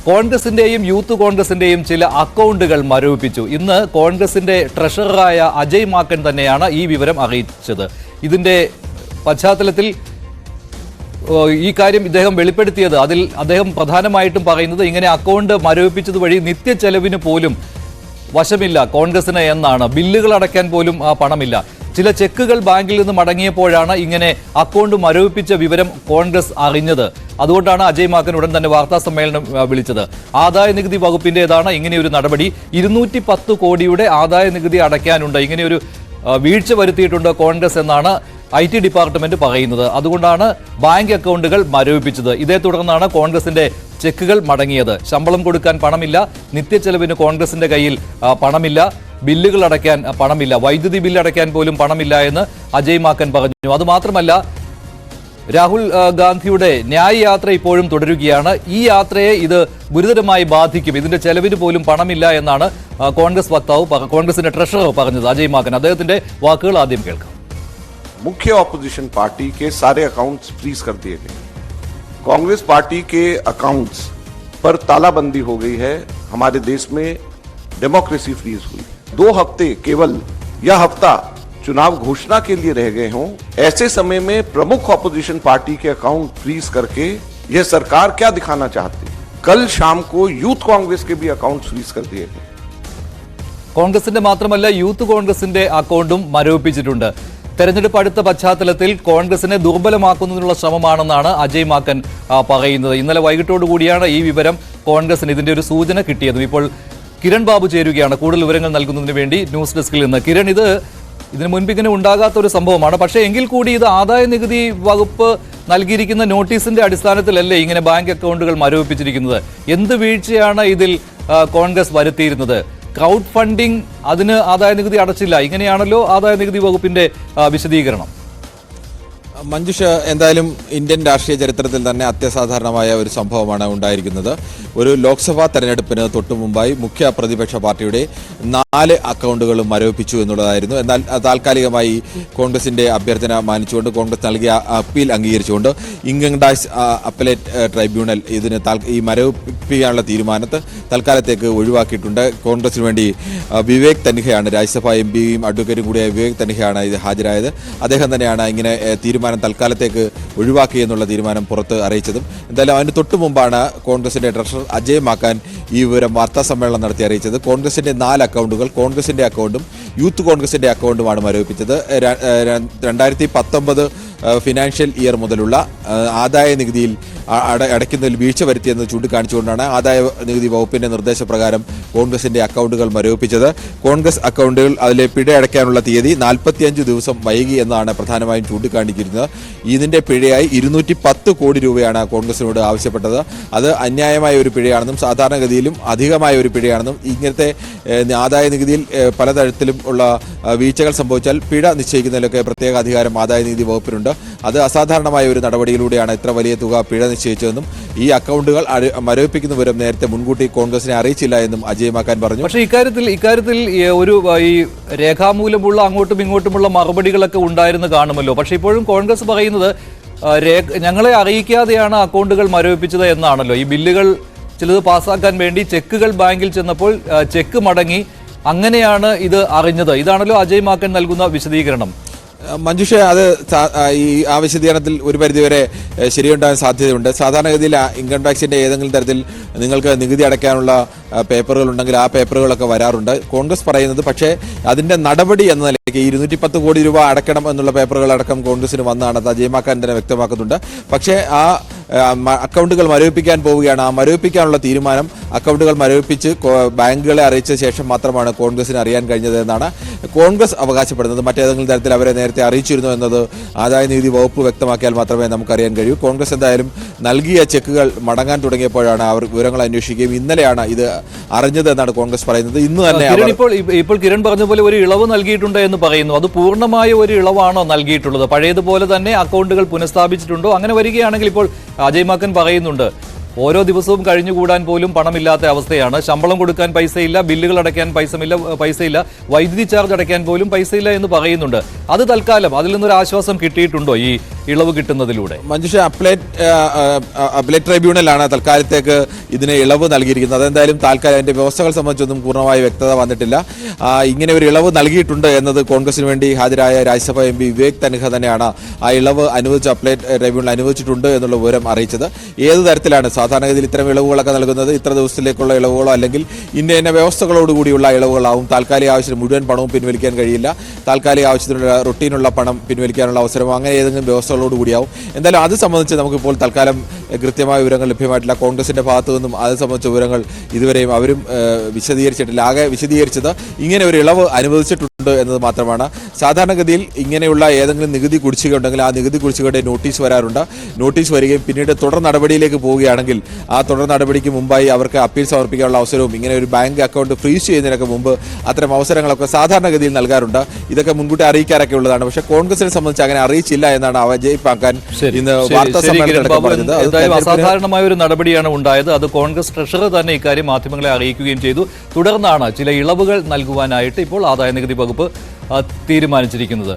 കോൺഗ്രസിന്റെയും യൂത്ത് കോൺഗ്രസിന്റെയും ചില അക്കൗണ്ടുകൾ മരവിപ്പിച്ചു. ഇന്ന് കോൺഗ്രസിന്റെ ട്രഷററായ അജയ് മാക്കൻ തന്നെയാണ് ഈ വിവരം അറിയിച്ചത്. ഇതിന്റെ പശ്ചാത്തലത്തിൽ ഈ കാര്യം ഇദ്ദേഹം വെളിപ്പെടുത്തിയത്, അതിൽ അദ്ദേഹം പ്രധാനമായിട്ടും പറയുന്നത് ഇങ്ങനെ അക്കൗണ്ട് മരവിപ്പിച്ചത് വഴി നിത്യച്ചെലവിന് പോലും വശമില്ല കോൺഗ്രസിന് എന്നാണ്. ബില്ലുകൾ അടയ്ക്കാൻ പോലും പണമില്ല. ചില ചെക്കുകൾ ബാങ്കിൽ നിന്ന് മടങ്ങിയപ്പോഴാണ് ഇങ്ങനെ അക്കൗണ്ട് മരവിപ്പിച്ച വിവരം കോൺഗ്രസ് അറിഞ്ഞത്. അതുകൊണ്ടാണ് അജയ് മാക്കൻ ഉടൻ തന്നെ വാർത്താ സമ്മേളനം വിളിച്ചത്. ആദായ നികുതി വകുപ്പിന്റേതാണ് ഇങ്ങനെയൊരു നടപടി. 210 കോടിയുടെ ആദായ നികുതി അടയ്ക്കാനുണ്ട്, ഇങ്ങനെയൊരു വീഴ്ച വരുത്തിയിട്ടുണ്ട് കോൺഗ്രസ് എന്നാണ് IT ഡിപ്പാർട്ട്മെന്റ് പറയുന്നത്. അതുകൊണ്ടാണ് ബാങ്ക് അക്കൗണ്ടുകൾ മരവിപ്പിച്ചത്. ഇതേ തുടർന്നാണ് കോൺഗ്രസിന്റെ ചെക്കുകൾ മടങ്ങിയത്. ശമ്പളം കൊടുക്കാൻ പണമില്ല, നിത്യച്ചെലവിന് കോൺഗ്രസിന്റെ കയ്യിൽ പണമില്ല, ബില്ലുകൾ അടയ്ക്കാൻ പണമില്ല, വൈദ്യുതി ബില്ല് അടയ്ക്കാൻ പോലും പണമില്ല എന്ന് അജയ് മാക്കൻ പറഞ്ഞു. അതുമാത്രമല്ല, രാഹുൽ ഗാന്ധിയുടെ ന്യായ യാത്ര ഇപ്പോഴും തുടരുകയാണ്. ഈ യാത്രയെ ഇത് ഗുരുതരമായി ബാധിക്കും, ഇതിന്റെ ചെലവിന് പോലും പണമില്ല എന്നാണ് കോൺഗ്രസ് വക്താവ്, കോൺഗ്രസിന്റെ ട്രഷറർ പറഞ്ഞത് അജയ് മാക്കൻ. അദ്ദേഹത്തിന്റെ വാക്കുകൾ ആദ്യം കേൾക്കാം. मुख्य ऑपोजिशन पार्टी के सारे अकाउंट्स फ्रीज कर दिए गए। कांग्रेस पार्टी के अकाउंट्स पर तालाबंदी हो गई है। हमारे देश में डेमोक्रेसी फ्रीज हुई। 2 हफ्ते केवल यह हफ्ता चुनाव घोषणा के लिए रह गए हों, ऐसे समय में प्रमुख ऑपोजिशन पार्टी के अकाउंट फ्रीज करके यह सरकार क्या दिखाना चाहती है। कल शाम को यूथ कांग्रेस के भी अकाउंट फ्रीज कर दिए गए. കോൺഗ്രസിന്റെ മാത്രമല്ല യൂത്ത് കോൺഗ്രസിന്റെ അക്കൗണ്ടും മരവിപ്പിച്ചിട്ടുണ്ട്. തെരഞ്ഞെടുപ്പ് അടുത്ത പശ്ചാത്തലത്തിൽ കോൺഗ്രസിനെ ദുർബലമാക്കുന്നതിനുള്ള ശ്രമമാണെന്നാണ് അജയ് മാക്കൻ പറയുന്നത്. ഇന്നലെ വൈകിട്ടോടുകൂടിയാണ് ഈ വിവരം കോൺഗ്രസിന് ഇതിന്റെ ഒരു സൂചന കിട്ടിയതും. ഇപ്പോൾ കിരൺ ബാബു ചേരുകയാണ് കൂടുതൽ വിവരങ്ങൾ നൽകുന്നതിന് വേണ്ടി ന്യൂസ് ഡെസ്കിൽ നിന്ന്. കിരൺ, ഇതിനു മുൻപ് ഇങ്ങനെ ഉണ്ടാകാത്ത ഒരു സംഭവമാണ്. പക്ഷേ എങ്കിൽ കൂടി ഇത് ആദായ നികുതി വകുപ്പ് നൽകിയിരിക്കുന്ന നോട്ടീസിന്റെ അടിസ്ഥാനത്തിലല്ലേ ഇങ്ങനെ ബാങ്ക് അക്കൗണ്ടുകൾ മരവിപ്പിച്ചിരിക്കുന്നത്? എന്ത് വീഴ്ചയാണ് ഇതിൽ കോൺഗ്രസ് വരുത്തിയിരുന്നത്? ക്രൗഡ് ഫണ്ടിംഗ്, അതിന് ആദായ നികുതി അടച്ചില്ല, ഇങ്ങനെയാണല്ലോ ആദായ നികുതി വകുപ്പിന്റെ വിശദീകരണം. മഞ്ജുഷ, എന്തായാലും ഇന്ത്യൻ രാഷ്ട്രീയ ചരിത്രത്തിൽ തന്നെ അത്യസാധാരണമായ ഒരു സംഭവമാണ് ഉണ്ടായിരിക്കുന്നത്. ഒരു ലോക്സഭാ തെരഞ്ഞെടുപ്പിന് തൊട്ടു മുമ്പായി മുഖ്യ പ്രതിപക്ഷ പാർട്ടിയുടെ 4 അക്കൗണ്ടുകളും മരവിപ്പിച്ചു എന്നുള്ളതായിരുന്നു. എന്നാൽ താൽക്കാലികമായി കോൺഗ്രസിന്റെ അഭ്യർത്ഥന മാനിച്ചുകൊണ്ട് കോൺഗ്രസ് നൽകിയ അപ്പീൽ അംഗീകരിച്ചുകൊണ്ട് ഇൻകം ടാക്സ് അപ്പലേറ്റ് ട്രൈബ്യൂണൽ ഇതിന് ഈ മരവിപ്പിക്കാനുള്ള തീരുമാനത്തെ തൽക്കാലത്തേക്ക് ഒഴിവാക്കിയിട്ടുണ്ട്. കോൺഗ്രസിന് വേണ്ടി വിവേക് തൻഖയാണ്, രാജ്യസഭാ MPയും അഡ്വക്കേറ്റും കൂടിയായ വിവേക് തൻഖയാണ് ഇത് ഹാജരായത്. അദ്ദേഹം തന്നെയാണ് ഇങ്ങനെ തീരുമാനം തൽക്കാലത്തേക്ക് ഒഴിവാക്കി എന്നുള്ള തീരുമാനം പുറത്ത് അറിയിച്ചതും. എന്തായാലും അതിന് തൊട്ടു മുമ്പാണ് കോൺഗ്രസിന്റെ ട്രഷറർ അജയ് മാക്കൻ ഈ വിവരം വാർത്താ സമ്മേളനം നടത്തി അറിയിച്ചത്. കോൺഗ്രസിന്റെ 4 അക്കൗണ്ടുകൾ, കോൺഗ്രസിന്റെ അക്കൗണ്ടും യൂത്ത് കോൺഗ്രസിന്റെ അക്കൗണ്ടുമാണ് മരവിപ്പിച്ചത്. 2019 ഫിനാൻഷ്യൽ ഇയർ മുതലുള്ള ആദായ നികുതിയിൽ അടയ്ക്കുന്നതിൽ വീഴ്ച വരുത്തിയെന്ന് ചൂണ്ടിക്കാണിച്ചുകൊണ്ടാണ് ആദായ നികുതി വകുപ്പിന്റെ നിർദ്ദേശപ്രകാരം കോൺഗ്രസിന്റെ അക്കൗണ്ടുകൾ മരവിപ്പിച്ചത്. കോൺഗ്രസ് അക്കൗണ്ടുകൾ അതിലെ പിഴ അടയ്ക്കാനുള്ള തീയതി 45 ദിവസം വൈകി എന്നാണ് പ്രധാനമായും ചൂണ്ടിക്കാണിക്കുന്നത്. ഇതിന്റെ പിഴയായി 210 കോടി രൂപയാണ് കോൺഗ്രസിനോട് ആവശ്യപ്പെട്ടത്. അത് അന്യായമായ ഒരു പിഴയാണെന്നും സാധാരണഗതിയിലും അധികമായ ഒരു പിഴയാണെന്നും ഇങ്ങനത്തെ ആദായ നികുതിയിൽ പലതരത്തിലും ഉള്ള വീഴ്ചകൾ സംഭവിച്ചാൽ പിഴ നിശ്ചയിക്കുന്നതിലൊക്കെ പ്രത്യേക അധികാരം ആദായ നികുതി വകുപ്പിനുണ്ട്. അത് അസാധാരണമായ ഒരു നടപടിയിലൂടെയാണ് ഇത്ര വലിയ തുക പിഴ നിശ്ചയിച്ചതെന്നും ഈ അക്കൗണ്ടുകൾ മരവിപ്പിക്കുന്ന വിവരം നേരത്തെ മുൻകൂട്ടി കോൺഗ്രസിനെ അറിയിച്ചില്ല എന്നും അജയ് മാക്കൻ പറഞ്ഞു. പക്ഷേ ഇക്കാര്യത്തിൽ ഒരു ഈ രേഖാമൂലമുള്ള അങ്ങോട്ടും ഇങ്ങോട്ടുമുള്ള മറുപടികളൊക്കെ ഉണ്ടായിരുന്നു കാണുമല്ലോ. പക്ഷേ ഇപ്പോഴും കോൺഗ്രസ് പറയുന്നത് ഞങ്ങളെ അറിയിക്കാതെയാണ് അക്കൗണ്ടുകൾ മരവിപ്പിച്ചത് എന്നാണല്ലോ. ഈ ബില്ലുകൾ ചിലത് പാസ്സാക്കാൻ വേണ്ടി ചെക്കുകൾ ബാങ്കിൽ ചെന്നപ്പോൾ ചെക്ക് മടങ്ങി, അങ്ങനെയാണ് ഇത് അറിഞ്ഞത്. ഇതാണല്ലോ അജയ് മാക്കൻ നൽകുന്ന വിശദീകരണം. മഞ്ജുഷ, അത് ആ വിശദീകരണത്തിൽ ഒരു പരിധിവരെ ശരിയുണ്ടാകാൻ സാധ്യതയുണ്ട്. സാധാരണഗതിയിൽ ഇൻകം ടാക്സിന്റെ ഏതെങ്കിലും തരത്തിൽ നിങ്ങൾക്ക് നികുതി അടയ്ക്കാനുള്ള പേപ്പറുകൾ ഉണ്ടെങ്കിൽ ആ പേപ്പറുകളൊക്കെ വരാറുണ്ട്. കോൺഗ്രസ് പറയുന്നത് പക്ഷേ അതിന്റെ നടപടി എന്ന നിലയ്ക്ക് 210 കോടി രൂപ അടയ്ക്കണം എന്നുള്ള പേപ്പറുകൾ അടക്കം കോൺഗ്രസിന് വന്നാണ് അജയ് മാക്കൻ തന്നെ വ്യക്തമാക്കുന്നുണ്ട്. പക്ഷേ ആ അക്കൗണ്ടുകൾ മരവിപ്പിക്കാൻ പോവുകയാണ്. ആ മരവിപ്പിക്കാനുള്ള തീരുമാനം അക്കൗണ്ടുകൾ മരവിപ്പിച്ച് ബാങ്കുകളെ അറിയിച്ച ശേഷം മാത്രമാണ് കോൺഗ്രസിന് അറിയാൻ കഴിഞ്ഞത് എന്നാണ് കോൺഗ്രസ് അവകാശപ്പെടുന്നത്. മറ്റേതെങ്കിലും തരത്തിൽ അവരെ നേരത്തെ അറിയിച്ചിരുന്നു എന്നത് ആദായ നികുതി വകുപ്പ് വ്യക്തമാക്കിയാൽ മാത്രമേ നമുക്കറിയാൻ കഴിയൂ. കോൺഗ്രസ് എന്തായാലും നൽകിയ ചെക്കുകൾ മടങ്ങാൻ തുടങ്ങിയപ്പോഴാണ് അവർ വിവരങ്ങൾ അന്വേഷിക്കുകയും ഇന്നലെയാണ് ഇത് അറിഞ്ഞത് എന്നാണ് കോൺഗ്രസ് പറയുന്നത്. ഇന്ന് തന്നെ ഇപ്പോൾ കിരൺ പറഞ്ഞ പോലെ ഒരു ഇളവ് നൽകിയിട്ടുണ്ട് എന്ന് പറയുന്നു. അത് പൂർണ്ണമായ ഒരു ഇളവാണോ നൽകിയിട്ടുള്ളത്? പഴയതുപോലെ തന്നെ അക്കൗണ്ടുകൾ പുനഃസ്ഥാപിച്ചിട്ടുണ്ടോ? അങ്ങനെ വരികയാണെങ്കിൽ ഇപ്പോൾ അജയ് മാക്കൻ പറയുന്നുണ്ട് ഓരോ ദിവസവും കഴിഞ്ഞുകൂടാൻ പോലും പണമില്ലാത്ത അവസ്ഥയാണ്. ശമ്പളം കൊടുക്കാൻ പൈസയില്ല, ബില്ലുകൾ അടയ്ക്കാൻ പൈസയില്ല, വൈദ്യുതി ചാർജ് അടയ്ക്കാൻ പോലും പൈസയില്ല എന്ന് പറയുന്നുണ്ട്. അത് തൽക്കാലം അതിൽ നിന്നൊരു ആശ്വാസം കിട്ടിയിട്ടുണ്ടോ ഈ ഇളവ് കിട്ടുന്നതിലൂടെ? മഞ്ജുഷ, അപ്പലേറ്റ് ട്രൈബ്യൂണലാണ് തൽക്കാലത്തേക്ക് ഇതിന് ഇളവ് നൽകിയിരിക്കുന്നത്. അതെന്തായാലും താൽക്കാലം അതിന്റെ വ്യവസ്ഥകൾ സംബന്ധിച്ചൊന്നും പൂർണ്ണമായ വ്യക്തത വന്നിട്ടില്ല. ഇങ്ങനെ ഒരു ഇളവ് നൽകിയിട്ടുണ്ട് എന്നത് കോൺഗ്രസിന് വേണ്ടി ഹാജരായ രാജ്യസഭാ എം പി വിവേക് തൻഖ തന്നെയാണ് ആ ഇളവ് അനുവദിച്ച് അപ്പലേറ്റ് ട്രൈബ്യൂണൽ അനുവദിച്ചിട്ടുണ്ട് എന്നുള്ള വിവരം അറിയിച്ചത്. ഏത് തരത്തിലാണ് സാധാരണഗതിയിൽ ഇത്തരം ഇളവുകളൊക്കെ നൽകുന്നത്? ഇത്ര ദിവസത്തിലേക്കുള്ള ഇളവുകളോ അല്ലെങ്കിൽ ഇന്ന വ്യവസ്ഥകളോടുകൂടിയുള്ള ഇളവുകളാവും. താൽക്കാലിക ആവശ്യത്തിന് മുഴുവൻ പണവും പിൻവലിക്കാൻ കഴിയില്ല, താൽക്കാലിക ആവശ്യത്തിനുള്ള റൊട്ടീനുള്ള പണം പിൻവലിക്കാനുള്ള അവസരമോ അങ്ങനെ ഏതെങ്കിലും വ്യവസ്ഥകളോടുകൂടിയാവും. എന്തായാലും അത് സംബന്ധിച്ച് നമുക്കിപ്പോൾ തൽക്കാലം കൃത്യമായ വിവരങ്ങൾ ലഭ്യമായിട്ടില്ല. കോൺഗ്രസിന്റെ ഭാഗത്തു നിന്നും അത് സംബന്ധിച്ച വിവരങ്ങൾ ഇതുവരെയും അവരും വിശദീകരിച്ചിട്ടില്ല. ആകെ വിശദീകരിച്ചത് ഇങ്ങനെ ഒരു ഇളവ് അനുവദിച്ചിട്ടുണ്ട് എന്നത് മാത്രമാണ്. സാധാരണഗതിയിൽ ഇങ്ങനെയുള്ള ഏതെങ്കിലും നികുതി കുടിശ്ശിക ഉണ്ടെങ്കിൽ ആ നികുതി കുടിശ്ശികയുടെ നോട്ടീസ് വരാറുണ്ട്. നോട്ടീസ് വരികയും പിന്നീട് തുടർ നടപടിയിലേക്ക് പോവുകയാണെങ്കിൽ ആ തുടർ നടപടിക്ക് മുമ്പായി അവർക്ക് അപ്പീൽ സമർപ്പിക്കാനുള്ള അവസരവും ഇങ്ങനെ ഒരു ബാങ്ക് അക്കൗണ്ട് ഫ്രീസ് ചെയ്യുന്നതിനൊക്കെ മുമ്പ് അത്തരം അവസരങ്ങളൊക്കെ സാധാരണഗതിയിൽ നൽകാറുണ്ട്. ഇതൊക്കെ മുൻകൂട്ടി അറിയിക്കാറൊക്കെ ഉള്ളതാണ്. പക്ഷേ കോൺഗ്രസിനെ സംബന്ധിച്ച് അങ്ങനെ അറിയിച്ചില്ല എന്നാണ് അജയ് മാക്കൻ ഇന്ന് വാർത്താ സമ്മേളനത്തിൽ പറഞ്ഞത്. അസാധാരണമായ ഒരു നടപടിയാണ് ഉണ്ടായത്. അത് കോൺഗ്രസ് ട്രഷറർ തന്നെ ഇക്കാര്യം മാധ്യമങ്ങളെ അറിയിക്കുകയും ചെയ്തു. തുടർന്നാണ് ചില ഇളവുകൾ നൽകുവാനായിട്ട് ഇപ്പോൾ ആദായ നികുതി വകുപ്പ് തീരുമാനിച്ചിരിക്കുന്നത്.